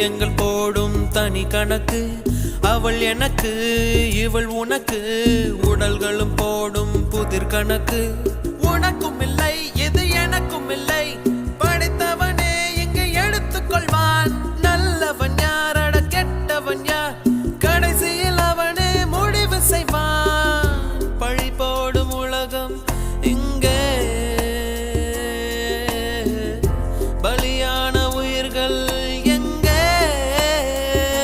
இதயங்கள் போடும் தனி கணக்கு. அவள் எனக்கு இவள் உனக்கு, உடல்களும் போடும் புதிர் கணக்கு. உனக்கும் இல்லை இது எனக்கும் இல்லை, படைத்தவனே இங்கு எடுத்துக்கொள்வான். நல்லவன் யார